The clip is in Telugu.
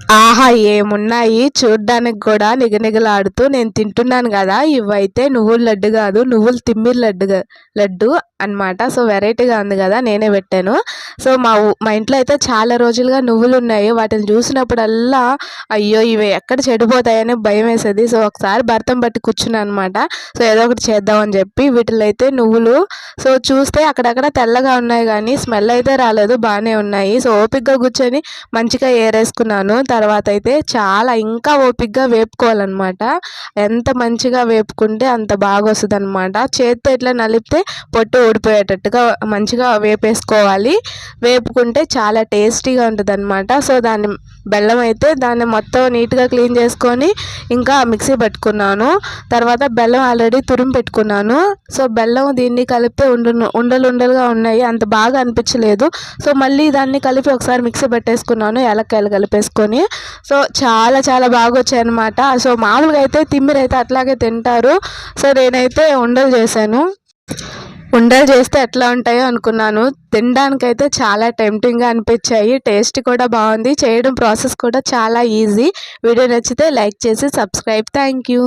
ఆహా! ఏమున్నాయి చూడ్డానికి కూడా నిగనిగలాడుతూ నేను తింటున్నాను గదా! ఇవైతే నువ్వుల లడ్డు గాదు. నువ్వుల తిమ్మిరి లడ్డు అనమాట. సో, వెరైటీగా ఉంది గదా! నేనే పెట్టాను. సో, మా ఇంట్లో అయితే చాలా రోజులుగా నువ్వులున్నాయి. వాటిని చూసినప్పుడల్లా అయ్యో! ఇవి ఎక్కడ చెడిపోతాయని భయమేసేది. సో, ఒకసారి భర్తం పట్టి కూర్చున్నా అనమాట. సో, ఏదో ఒకటి చేద్దామని చెప్పి వీటిలో అయితే నువ్వులు సో, చూస్తే అక్కడక్కడ తెల్లగా ఉన్నాయి గానీ స్మెల్ అయితే రాలేదు. బానే ఉన్నాయి. సో, ఓపికగా కూర్చొని మంచిగా ఏరేసుకున్నాను. తర్వాత అయితే చాలా ఇంకా ఓపికగా వేపుకోవాలన్నమాట. ఎంత మంచిగా వేపుకుంటే అంత బాగా వస్తుందన్నమాట. చేత్తో ఇట్లా నలిపితే పొట్టు ఊడిపోయేటట్టుగా మంచిగా వేపేసుకోవాలి. వేపుకుంటే చాలా టేస్టీగా ఉంటుందన్నమాట. సో, బెల్లం అయితే దాన్ని మొత్తం నీట్గా క్లీన్ చేసుకొని ఇంకా మిక్సీ పెట్టుకున్నాను. తర్వాత బెల్లం ఆల్రెడీ తురిమి పెట్టుకున్నాను. సో, బెల్లం దీన్ని కలిపితే ఉండలు ఉండలుగా ఉన్నాయి. అంత బాగా అనిపించలేదు. సో, మళ్ళీ దాన్ని కలిపి ఒకసారి మిక్సీ పెట్టేసుకున్నాను. యాలక్కాయలు కలిపేసుకొని. సో, చాలా చాలా బాగా వచ్చాయన్నమాట. సో, మామూలుగా అయితే తిమ్మిరైతే అట్లాగే తింటారు. సో, నేనైతే ఉండలు చేశాను. ఉండలు చేస్తే ఎట్లా ఉంటాయో అనుకున్నాను. తినడానికైతే చాలా టెంప్టింగ్గా అనిపించాయి. టేస్ట్ కూడా బాగుంది. చేయడం ప్రాసెస్ కూడా చాలా ఈజీ. వీడియో నచ్చితే లైక్ చేసి సబ్స్క్రైబ్. Thank you.